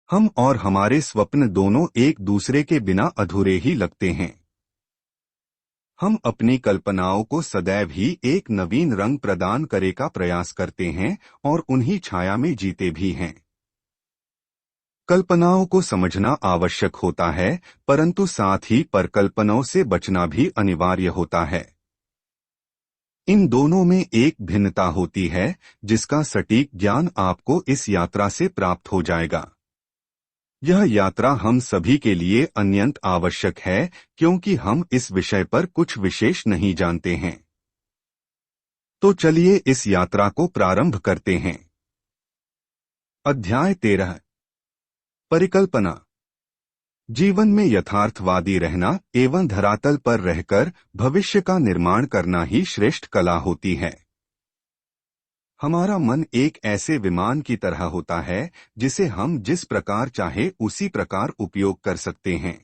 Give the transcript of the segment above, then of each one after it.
हम और हमारे स्वप्न दोनों एक दूसरे के बिना अधूरे ही लगते हैं। हम अपनी कल्पनाओं को सदैव ही एक नवीन रंग प्रदान करे का प्रयास करते हैं और उन्हीं छाया में जीते भी हैं। कल्पनाओं को समझना आवश्यक होता है, परंतु साथ ही परिकल्पनाओं से बचना भी अनिवार्य होता है। इन दोनों में एक भिन्नता होती है, जिसका सटीक ज्ञान आपको इस यात्रा से प्राप्त हो जाएगा। यह यात्रा हम सभी के लिए अत्यंत आवश्यक है, क्योंकि हम इस विषय पर कुछ विशेष नहीं जानते हैं। तो चलिए इस यात्रा को प्रारंभ करते हैं। अध्याय 13। परिकल्पना। जीवन में यथार्थवादी रहना एवं धरातल पर रहकर भविष्य का निर्माण करना ही श्रेष्ठ कला होती है। हमारा मन एक ऐसे विमान की तरह होता है, जिसे हम जिस प्रकार चाहे उसी प्रकार उपयोग कर सकते हैं।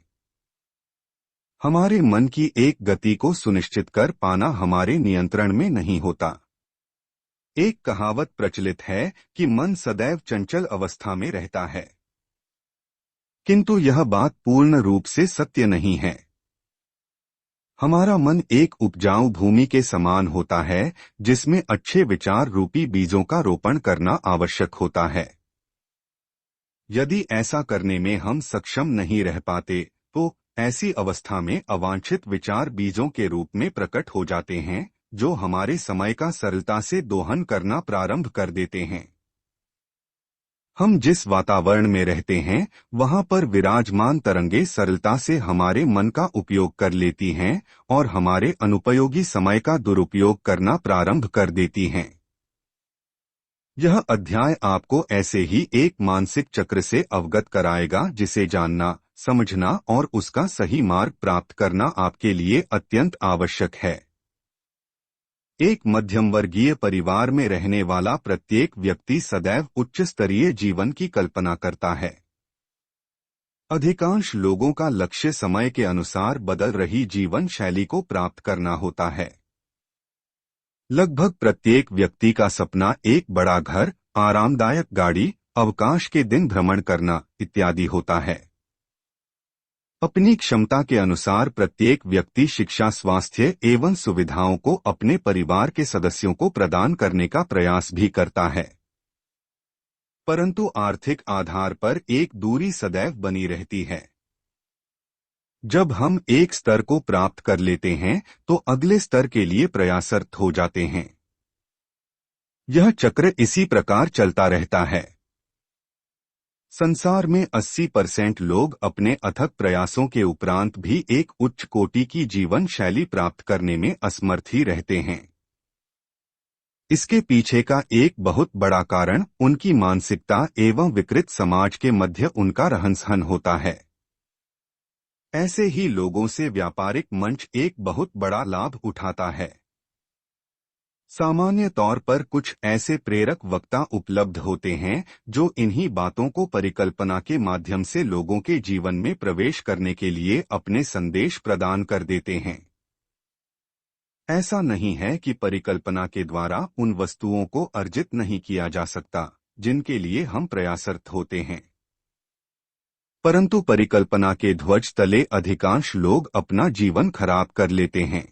हमारे मन की एक गति को सुनिश्चित कर पाना हमारे नियंत्रण में नहीं होता। एक कहावत प्रचलित है कि मन सदैव चंचल अवस्था में रहता है, किंतु यह बात पूर्ण रूप से सत्य नहीं है। हमारा मन एक उपजाऊ भूमि के समान होता है, जिसमें अच्छे विचार रूपी बीजों का रोपण करना आवश्यक होता है। यदि ऐसा करने में हम सक्षम नहीं रह पाते, तो ऐसी अवस्था में अवांछित विचार बीजों के रूप में प्रकट हो जाते हैं, जो हमारे समय का सरलता से दोहन करना प्रारंभ कर देते हैं। हम जिस वातावरण में रहते हैं, वहां पर विराजमान तरंगे सरलता से हमारे मन का उपयोग कर लेती हैं और हमारे अनुपयोगी समय का दुरुपयोग करना प्रारंभ कर देती हैं। यह अध्याय आपको ऐसे ही एक मानसिक चक्र से अवगत कराएगा, जिसे जानना, समझना और उसका सही मार्ग प्राप्त करना आपके लिए अत्यंत आवश्यक है। एक मध्यम वर्गीय परिवार में रहने वाला प्रत्येक व्यक्ति सदैव उच्च स्तरीय जीवन की कल्पना करता है। अधिकांश लोगों का लक्ष्य समय के अनुसार बदल रही जीवन शैली को प्राप्त करना होता है। लगभग प्रत्येक व्यक्ति का सपना एक बड़ा घर, आरामदायक गाड़ी, अवकाश के दिन भ्रमण करना इत्यादि होता है। अपनी क्षमता के अनुसार प्रत्येक व्यक्ति शिक्षा, स्वास्थ्य एवं सुविधाओं को अपने परिवार के सदस्यों को प्रदान करने का प्रयास भी करता है, परंतु आर्थिक आधार पर एक दूरी सदैव बनी रहती है। जब हम एक स्तर को प्राप्त कर लेते हैं, तो अगले स्तर के लिए प्रयासरत हो जाते हैं। यह चक्र इसी प्रकार चलता रहता है। संसार में 80% लोग अपने अथक प्रयासों के उपरांत भी एक उच्च कोटि की जीवन शैली प्राप्त करने में असमर्थ ही रहते हैं। इसके पीछे का एक बहुत बड़ा कारण उनकी मानसिकता एवं विकृत समाज के मध्य उनका रहन सहन होता है। ऐसे ही लोगों से व्यापारिक मंच एक बहुत बड़ा लाभ उठाता है। सामान्य तौर पर कुछ ऐसे प्रेरक वक्ता उपलब्ध होते हैं, जो इन्हीं बातों को परिकल्पना के माध्यम से लोगों के जीवन में प्रवेश करने के लिए अपने संदेश प्रदान कर देते हैं। ऐसा नहीं है कि परिकल्पना के द्वारा उन वस्तुओं को अर्जित नहीं किया जा सकता, जिनके लिए हम प्रयासरत होते हैं, परंतु परिकल्पना के ध्वज तले अधिकांश लोग अपना जीवन खराब कर लेते हैं।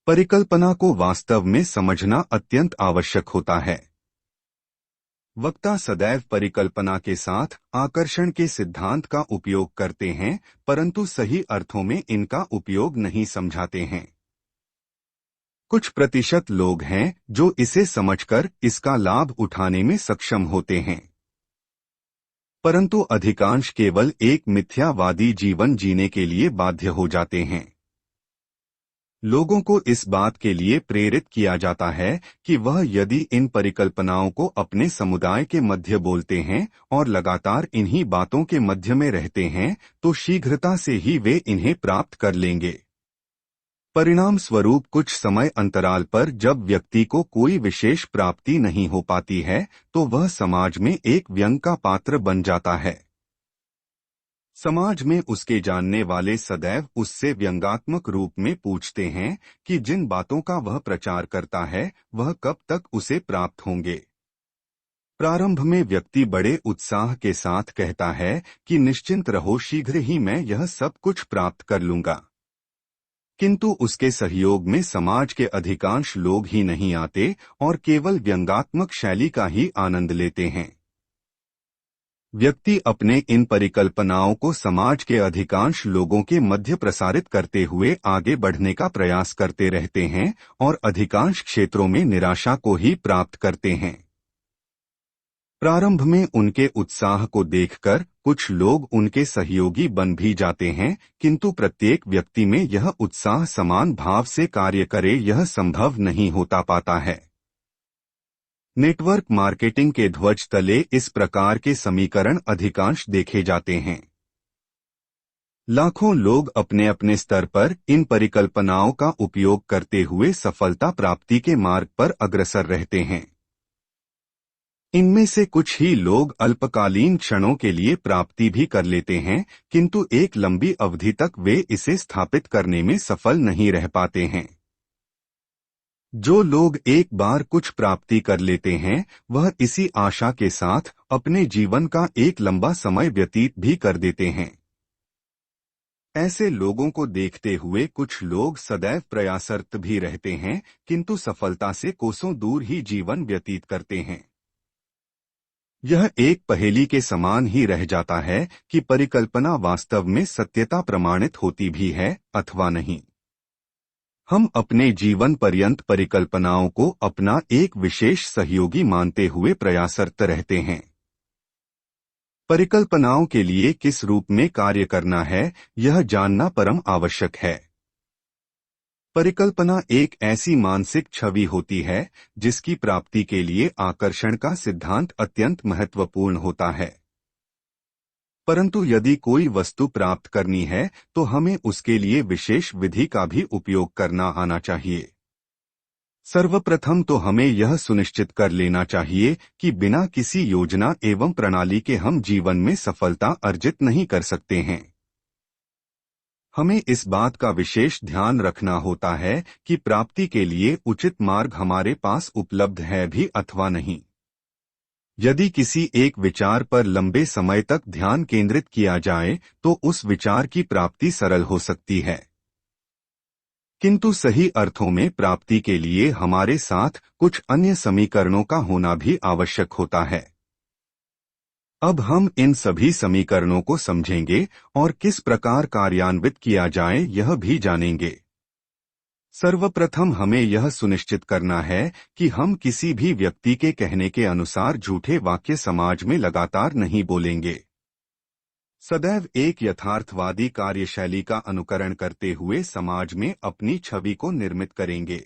परिकल्पना को वास्तव में समझना अत्यंत आवश्यक होता है। वक्ता सदैव परिकल्पना के साथ आकर्षण के सिद्धांत का उपयोग करते हैं, परंतु सही अर्थों में इनका उपयोग नहीं समझाते हैं। कुछ प्रतिशत लोग हैं जो इसे समझकर इसका लाभ उठाने में सक्षम होते हैं, परंतु अधिकांश केवल एक मिथ्यावादी जीवन जीने के लिए बाध्य हो जाते हैं। लोगों को इस बात के लिए प्रेरित किया जाता है कि वह यदि इन परिकल्पनाओं को अपने समुदाय के मध्य बोलते हैं और लगातार इन्हीं बातों के मध्य में रहते हैं, तो शीघ्रता से ही वे इन्हें प्राप्त कर लेंगे। परिणाम स्वरूप कुछ समय अंतराल पर जब व्यक्ति को कोई विशेष प्राप्ति नहीं हो पाती है, तो वह समाज में एक व्यंग का पात्र बन जाता है। समाज में उसके जानने वाले सदैव उससे व्यंग्यात्मक रूप में पूछते हैं कि जिन बातों का वह प्रचार करता है, वह कब तक उसे प्राप्त होंगे। प्रारंभ में व्यक्ति बड़े उत्साह के साथ कहता है कि निश्चिंत रहो, शीघ्र ही मैं यह सब कुछ प्राप्त कर लूंगा। किंतु उसके सहयोग में समाज के अधिकांश लोग ही नहीं आते और केवल व्यंग्यात्मक शैली का ही आनंद लेते हैं। व्यक्ति अपने इन परिकल्पनाओं को समाज के अधिकांश लोगों के मध्य प्रसारित करते हुए आगे बढ़ने का प्रयास करते रहते हैं और अधिकांश क्षेत्रों में निराशा को ही प्राप्त करते हैं। प्रारंभ में उनके उत्साह को देखकर कुछ लोग उनके सहयोगी बन भी जाते हैं, किंतु प्रत्येक व्यक्ति में यह उत्साह समान भाव से कार्य करे यह संभव नहीं होता पाता है। नेटवर्क मार्केटिंग के ध्वज तले इस प्रकार के समीकरण अधिकांश देखे जाते हैं। लाखों लोग अपने अपने स्तर पर इन परिकल्पनाओं का उपयोग करते हुए सफलता प्राप्ति के मार्ग पर अग्रसर रहते हैं। इनमें से कुछ ही लोग अल्पकालीन क्षणों के लिए प्राप्ति भी कर लेते हैं, किंतु एक लंबी अवधि तक वे इसे स्थापित करने में सफल नहीं रह पाते हैं। जो लोग एक बार कुछ प्राप्ति कर लेते हैं वह इसी आशा के साथ अपने जीवन का एक लंबा समय व्यतीत भी कर देते हैं। ऐसे लोगों को देखते हुए कुछ लोग सदैव प्रयासरत भी रहते हैं, किंतु सफलता से कोसों दूर ही जीवन व्यतीत करते हैं। यह एक पहेली के समान ही रह जाता है कि परिकल्पना वास्तव में सत्यता प्रमाणित होती भी है अथवा नहीं। हम अपने जीवन पर्यंत परिकल्पनाओं को अपना एक विशेष सहयोगी मानते हुए प्रयासरत रहते हैं। परिकल्पनाओं के लिए किस रूप में कार्य करना है यह जानना परम आवश्यक है। परिकल्पना एक ऐसी मानसिक छवि होती है जिसकी प्राप्ति के लिए आकर्षण का सिद्धांत अत्यंत महत्वपूर्ण होता है। परंतु यदि कोई वस्तु प्राप्त करनी है तो हमें उसके लिए विशेष विधि का भी उपयोग करना आना चाहिए। सर्वप्रथम तो हमें यह सुनिश्चित कर लेना चाहिए कि बिना किसी योजना एवं प्रणाली के हम जीवन में सफलता अर्जित नहीं कर सकते हैं। हमें इस बात का विशेष ध्यान रखना होता है कि प्राप्ति के लिए उचित मार्ग हमारे पास उपलब्ध है भी अथवा नहीं। यदि किसी एक विचार पर लंबे समय तक ध्यान केंद्रित किया जाए तो उस विचार की प्राप्ति सरल हो सकती है, किंतु सही अर्थों में प्राप्ति के लिए हमारे साथ कुछ अन्य समीकरणों का होना भी आवश्यक होता है। अब हम इन सभी समीकरणों को समझेंगे और किस प्रकार कार्यान्वित किया जाए यह भी जानेंगे। सर्वप्रथम हमें यह सुनिश्चित करना है कि हम किसी भी व्यक्ति के कहने के अनुसार झूठे वाक्य समाज में लगातार नहीं बोलेंगे। सदैव एक यथार्थवादी कार्यशैली का अनुकरण करते हुए समाज में अपनी छवि को निर्मित करेंगे।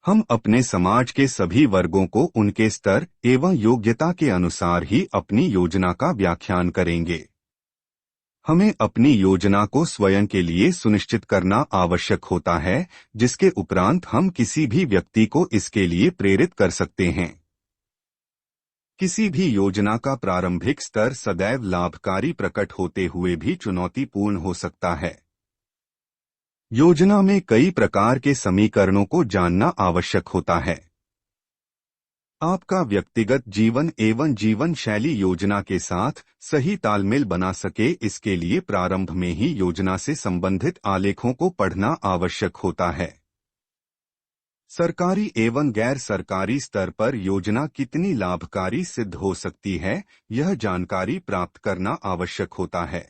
हम अपने समाज के सभी वर्गों को उनके स्तर एवं योग्यता के अनुसार ही अपनी योजना का व्याख्यान करेंगे। हमें अपनी योजना को स्वयं के लिए सुनिश्चित करना आवश्यक होता है, जिसके उपरांत हम किसी भी व्यक्ति को इसके लिए प्रेरित कर सकते हैं। किसी भी योजना का प्रारंभिक स्तर सदैव लाभकारी प्रकट होते हुए भी चुनौतीपूर्ण हो सकता है। योजना में कई प्रकार के समीकरणों को जानना आवश्यक होता है। आपका व्यक्तिगत जीवन एवं जीवन शैली योजना के साथ सही तालमेल बना सके, इसके लिए प्रारंभ में ही योजना से संबंधित आलेखों को पढ़ना आवश्यक होता है। सरकारी एवं गैर सरकारी स्तर पर योजना कितनी लाभकारी सिद्ध हो सकती है, यह जानकारी प्राप्त करना आवश्यक होता है।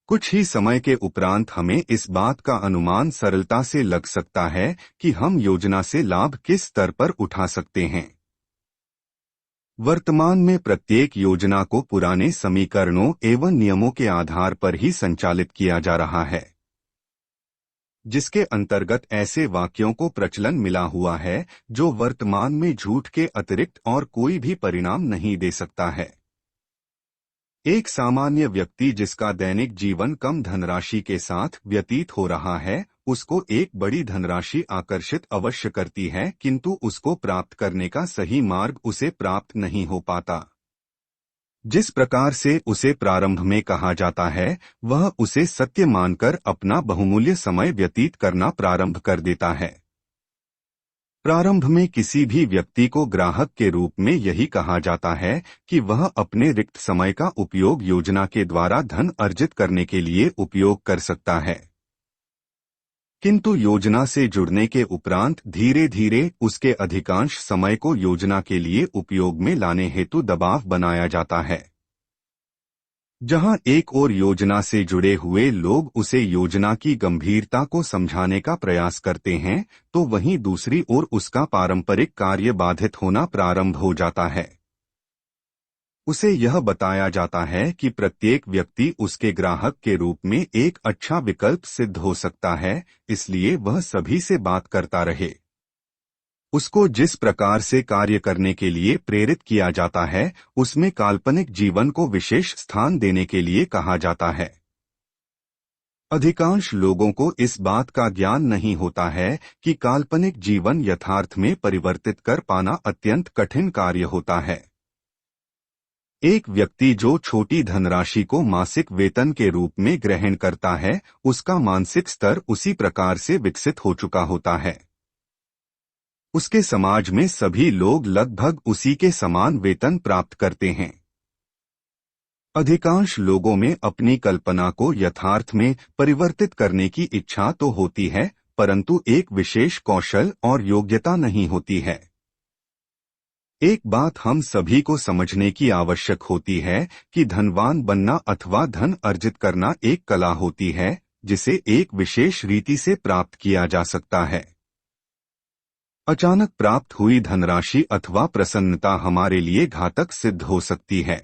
कुछ ही समय के उपरांत हमें इस बात का अनुमान सरलता से लग सकता है कि हम योजना से लाभ किस स्तर पर उठा सकते हैं। वर्तमान में प्रत्येक योजना को पुराने समीकरणों एवं नियमों के आधार पर ही संचालित किया जा रहा है, जिसके अंतर्गत ऐसे वाक्यों को प्रचलन मिला हुआ है जो वर्तमान में झूठ के अतिरिक्त और कोई भी परिणाम नहीं दे सकता है। एक सामान्य व्यक्ति जिसका दैनिक जीवन कम धनराशि के साथ व्यतीत हो रहा है, उसको एक बड़ी धनराशि आकर्षित अवश्य करती है, किंतु उसको प्राप्त करने का सही मार्ग उसे प्राप्त नहीं हो पाता। जिस प्रकार से उसे प्रारंभ में कहा जाता है वह उसे सत्य मानकर अपना बहुमूल्य समय व्यतीत करना प्रारंभ कर देता है। प्रारंभ में किसी भी व्यक्ति को ग्राहक के रूप में यही कहा जाता है कि वह अपने रिक्त समय का उपयोग योजना के द्वारा धन अर्जित करने के लिए उपयोग कर सकता है। किंतु योजना से जुड़ने के उपरांत धीरे धीरे उसके अधिकांश समय को योजना के लिए उपयोग में लाने हेतु दबाव बनाया जाता है। जहां एक और योजना से जुड़े हुए लोग उसे योजना की गंभीरता को समझाने का प्रयास करते हैं, तो वहीं दूसरी ओर उसका पारंपरिक कार्य बाधित होना प्रारंभ हो जाता है। उसे यह बताया जाता है कि प्रत्येक व्यक्ति उसके ग्राहक के रूप में एक अच्छा विकल्प सिद्ध हो सकता है, इसलिए वह सभी से बात करता रहे। उसको जिस प्रकार से कार्य करने के लिए प्रेरित किया जाता है, उसमें काल्पनिक जीवन को विशेष स्थान देने के लिए कहा जाता है। अधिकांश लोगों को इस बात का ज्ञान नहीं होता है कि काल्पनिक जीवन यथार्थ में परिवर्तित कर पाना अत्यंत कठिन कार्य होता है। एक व्यक्ति जो छोटी धनराशि को मासिक वेतन के रूप में ग्रहण करता है, उसका मानसिक स्तर उसी प्रकार से विकसित हो चुका होता है। उसके समाज में सभी लोग लगभग उसी के समान वेतन प्राप्त करते हैं। अधिकांश लोगों में अपनी कल्पना को यथार्थ में परिवर्तित करने की इच्छा तो होती है, परंतु एक विशेष कौशल और योग्यता नहीं होती है। एक बात हम सभी को समझने की आवश्यक होती है कि धनवान बनना अथवा धन अर्जित करना एक कला होती है, जिसे एक विशेष रीति से प्राप्त किया जा सकता है। अचानक प्राप्त हुई धनराशि अथवा प्रसन्नता हमारे लिए घातक सिद्ध हो सकती है।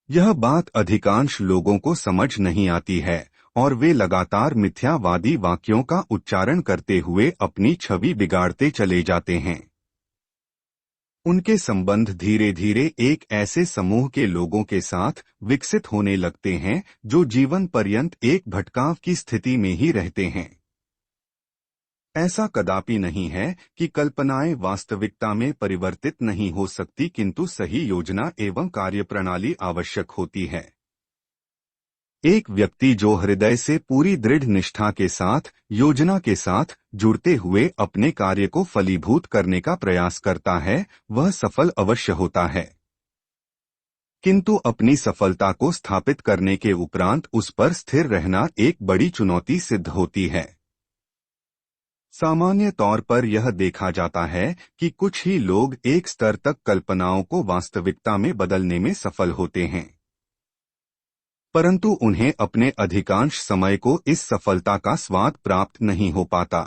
यह बात अधिकांश लोगों को समझ नहीं आती है और वे लगातार मिथ्यावादी वाक्यों का उच्चारण करते हुए अपनी छवि बिगाड़ते चले जाते हैं। उनके संबंध धीरे धीरे एक ऐसे समूह के लोगों के साथ विकसित होने लगते हैं जो जीवन पर्यंत एक भटकाव की स्थिति में ही रहते हैं। ऐसा कदापि नहीं है कि कल्पनाएं वास्तविकता में परिवर्तित नहीं हो सकती, किंतु सही योजना एवं कार्यप्रणाली आवश्यक होती है। एक व्यक्ति जो हृदय से पूरी दृढ़ निष्ठा के साथ योजना के साथ जुड़ते हुए अपने कार्य को फलीभूत करने का प्रयास करता है, वह सफल अवश्य होता है। किंतु अपनी सफलता को स्थापित करने के उपरांत उस पर स्थिर रहना एक बड़ी चुनौती सिद्ध होती है। सामान्य तौर पर यह देखा जाता है कि कुछ ही लोग एक स्तर तक कल्पनाओं को वास्तविकता में बदलने में सफल होते हैं, परंतु उन्हें अपने अधिकांश समय को इस सफलता का स्वाद प्राप्त नहीं हो पाता।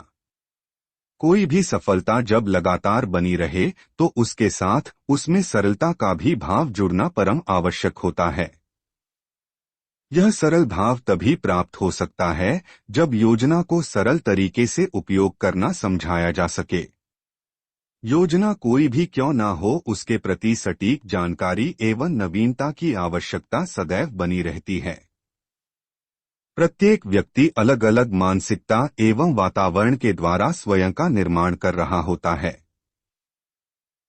कोई भी सफलता जब लगातार बनी रहे तो उसके साथ उसमें सरलता का भी भाव जुड़ना परम आवश्यक होता है। यह सरल भाव तभी प्राप्त हो सकता है जब योजना को सरल तरीके से उपयोग करना समझाया जा सके। योजना कोई भी क्यों ना हो, उसके प्रति सटीक जानकारी एवं नवीनता की आवश्यकता सदैव बनी रहती है। प्रत्येक व्यक्ति अलग अलग मानसिकता एवं वातावरण के द्वारा स्वयं का निर्माण कर रहा होता है।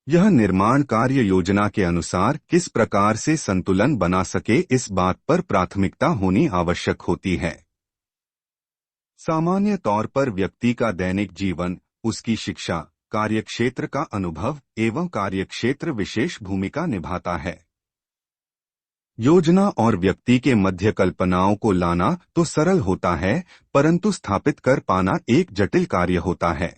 यह निर्माण कार्य योजना के अनुसार किस प्रकार से संतुलन बना सके, इस बात पर प्राथमिकता होनी आवश्यक होती है। सामान्य तौर पर व्यक्ति का दैनिक जीवन, उसकी शिक्षा, कार्यक्षेत्र का अनुभव एवं कार्यक्षेत्र विशेष भूमिका निभाता है। योजना और व्यक्ति के मध्य कल्पनाओं को लाना तो सरल होता है, परंतु स्थापित कर पाना एक जटिल कार्य होता है।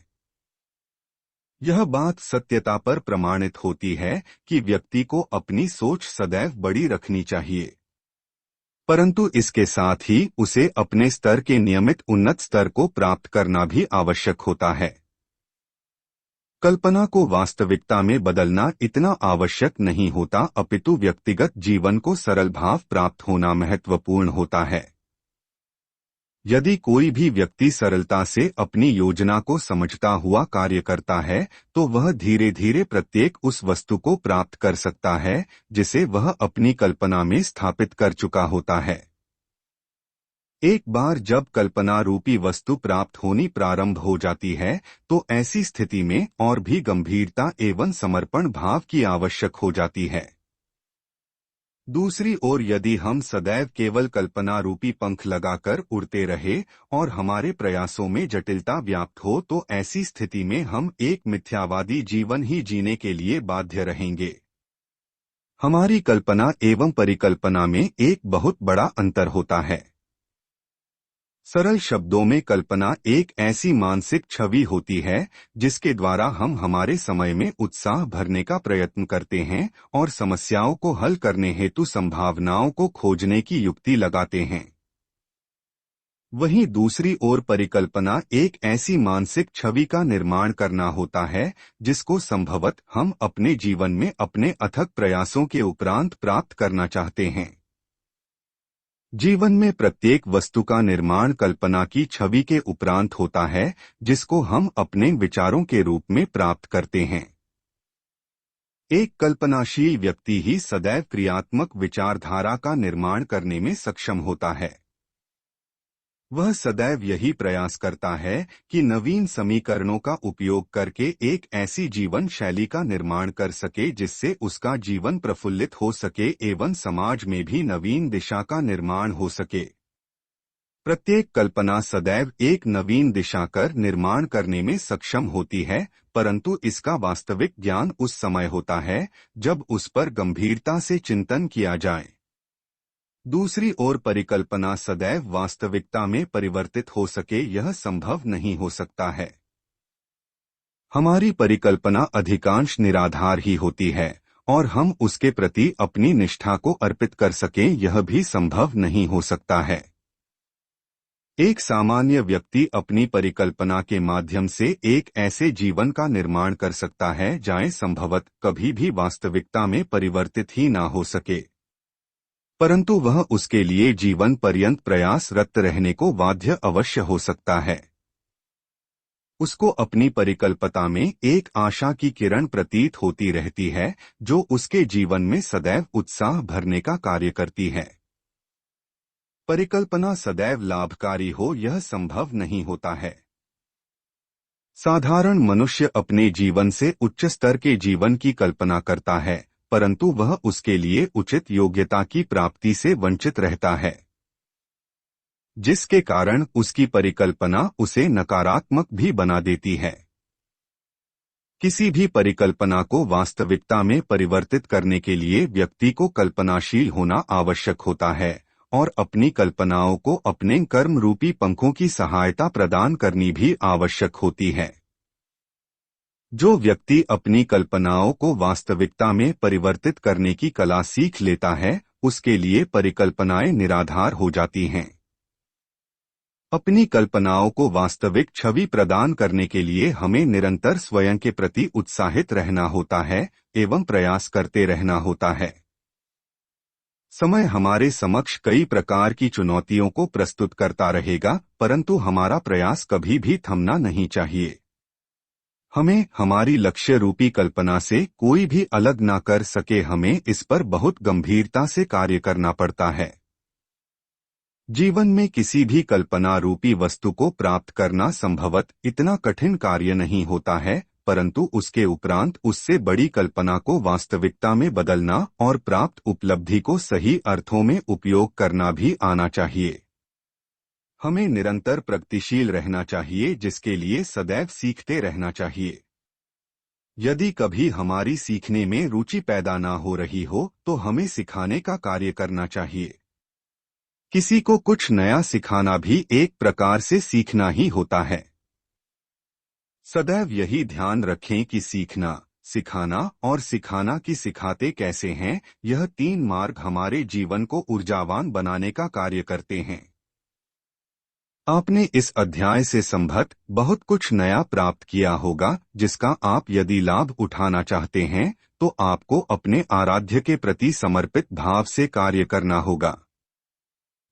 यह बात सत्यता पर प्रमाणित होती है कि व्यक्ति को अपनी सोच सदैव बड़ी रखनी चाहिए, परंतु इसके साथ ही उसे अपने स्तर के नियमित उन्नत स्तर को प्राप्त करना भी आवश्यक होता है। कल्पना को वास्तविकता में बदलना इतना आवश्यक नहीं होता, अपितु व्यक्तिगत जीवन को सरल भाव प्राप्त होना महत्वपूर्ण होता है। यदि कोई भी व्यक्ति सरलता से अपनी योजना को समझता हुआ कार्य करता है, तो वह धीरे धीरे प्रत्येक उस वस्तु को प्राप्त कर सकता है जिसे वह अपनी कल्पना में स्थापित कर चुका होता है। एक बार जब कल्पना रूपी वस्तु प्राप्त होनी प्रारंभ हो जाती है, तो ऐसी स्थिति में और भी गंभीरता एवं समर्पण भाव की आवश्यक हो जाती है। दूसरी ओर यदि हम सदैव केवल कल्पना रूपी पंख लगाकर उड़ते रहे और हमारे प्रयासों में जटिलता व्याप्त हो तो ऐसी स्थिति में हम एक मिथ्यावादी जीवन ही जीने के लिए बाध्य रहेंगे। हमारी कल्पना एवं परिकल्पना में एक बहुत बड़ा अंतर होता है। सरल शब्दों में कल्पना एक ऐसी मानसिक छवि होती है जिसके द्वारा हम हमारे समय में उत्साह भरने का प्रयत्न करते हैं और समस्याओं को हल करने हेतु संभावनाओं को खोजने की युक्ति लगाते हैं। वहीं दूसरी ओर परिकल्पना एक ऐसी मानसिक छवि का निर्माण करना होता है जिसको संभवतः हम अपने जीवन में अपने अथक प्रयासों के उपरांत प्राप्त करना चाहते हैं। जीवन में प्रत्येक वस्तु का निर्माण कल्पना की छवि के उपरांत होता है जिसको हम अपने विचारों के रूप में प्राप्त करते हैं। एक कल्पनाशील व्यक्ति ही सदैव क्रियात्मक विचारधारा का निर्माण करने में सक्षम होता है। वह सदैव यही प्रयास करता है कि नवीन समीकरणों का उपयोग करके एक ऐसी जीवन शैली का निर्माण कर सके जिससे उसका जीवन प्रफुल्लित हो सके एवं समाज में भी नवीन दिशा का निर्माण हो सके। प्रत्येक कल्पना सदैव एक नवीन दिशा कर निर्माण करने में सक्षम होती है, परंतु इसका वास्तविक ज्ञान उस समय होता है जब उस पर गंभीरता से चिंतन किया जाए। दूसरी ओर परिकल्पना सदैव वास्तविकता में परिवर्तित हो सके यह संभव नहीं हो सकता है। हमारी परिकल्पना अधिकांश निराधार ही होती है और हम उसके प्रति अपनी निष्ठा को अर्पित कर सकें यह भी संभव नहीं हो सकता है। एक सामान्य व्यक्ति अपनी परिकल्पना के माध्यम से एक ऐसे जीवन का निर्माण कर सकता है जो संभवतः कभी भी वास्तविकता में परिवर्तित ही ना हो सके, परंतु वह उसके लिए जीवन पर्यंत प्रयासरत रहने को बाध्य अवश्य हो सकता है। उसको अपनी परिकल्पना में एक आशा की किरण प्रतीत होती रहती है जो उसके जीवन में सदैव उत्साह भरने का कार्य करती है। परिकल्पना सदैव लाभकारी हो यह संभव नहीं होता है। साधारण मनुष्य अपने जीवन से उच्च स्तर के जीवन की कल्पना करता है, परंतु वह उसके लिए उचित योग्यता की प्राप्ति से वंचित रहता है, जिसके कारण उसकी परिकल्पना उसे नकारात्मक भी बना देती है। किसी भी परिकल्पना को वास्तविकता में परिवर्तित करने के लिए व्यक्ति को कल्पनाशील होना आवश्यक होता है और अपनी कल्पनाओं को अपने कर्म रूपी पंखों की सहायता प्रदान करनी भी आवश्यक होती है। जो व्यक्ति अपनी कल्पनाओं को वास्तविकता में परिवर्तित करने की कला सीख लेता है उसके लिए परिकल्पनाएं निराधार हो जाती हैं। अपनी कल्पनाओं को वास्तविक छवि प्रदान करने के लिए हमें निरंतर स्वयं के प्रति उत्साहित रहना होता है एवं प्रयास करते रहना होता है। समय हमारे समक्ष कई प्रकार की चुनौतियों को प्रस्तुत करता रहेगा, परंतु हमारा प्रयास कभी भी थमना नहीं चाहिए। हमें हमारी लक्ष्य रूपी कल्पना से कोई भी अलग ना कर सके, हमें इस पर बहुत गंभीरता से कार्य करना पड़ता है। जीवन में किसी भी कल्पना रूपी वस्तु को प्राप्त करना संभवतः इतना कठिन कार्य नहीं होता है, परंतु उसके उपरांत उससे बड़ी कल्पना को वास्तविकता में बदलना और प्राप्त उपलब्धि को सही अर्थों में उपयोग करना भी आना चाहिए। हमें निरंतर प्रगतिशील रहना चाहिए, जिसके लिए सदैव सीखते रहना चाहिए। यदि कभी हमारी सीखने में रुचि पैदा ना हो रही हो तो हमें सिखाने का कार्य करना चाहिए। किसी को कुछ नया सिखाना भी एक प्रकार से सीखना ही होता है। सदैव यही ध्यान रखें कि सीखना, सिखाना और सिखाना की सिखाते कैसे हैं, यह तीन मार्ग हमारे जीवन को ऊर्जावान बनाने का कार्य करते हैं। आपने इस अध्याय से संबद्ध बहुत कुछ नया प्राप्त किया होगा, जिसका आप यदि लाभ उठाना चाहते हैं तो आपको अपने आराध्य के प्रति समर्पित भाव से कार्य करना होगा।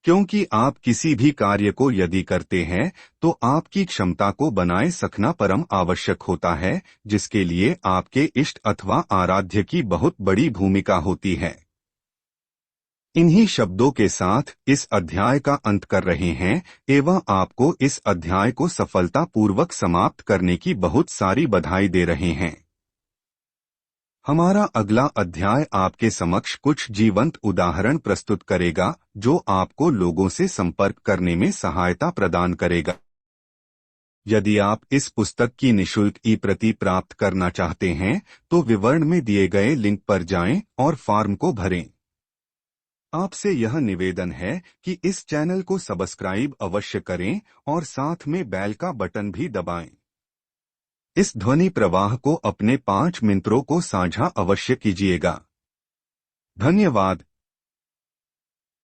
क्योंकि आप किसी भी कार्य को यदि करते हैं तो आपकी क्षमता को बनाए रखना परम आवश्यक होता है, जिसके लिए आपके इष्ट अथवा आराध्य की बहुत बड़ी भूमिका होती है। इन्हीं शब्दों के साथ इस अध्याय का अंत कर रहे हैं एवं आपको इस अध्याय को सफलतापूर्वक समाप्त करने की बहुत सारी बधाई दे रहे हैं। हमारा अगला अध्याय आपके समक्ष कुछ जीवंत उदाहरण प्रस्तुत करेगा जो आपको लोगों से संपर्क करने में सहायता प्रदान करेगा। यदि आप इस पुस्तक की निशुल्क ई प्रति प्राप्त करना चाहते हैं तो विवरण में दिए गए लिंक पर जाएं और फॉर्म को भरें। आपसे यह निवेदन है कि इस चैनल को सब्सक्राइब अवश्य करें और साथ में बेल का बटन भी दबाएं। इस ध्वनि प्रवाह को अपने 5 मित्रों को साझा अवश्य कीजिएगा। धन्यवाद।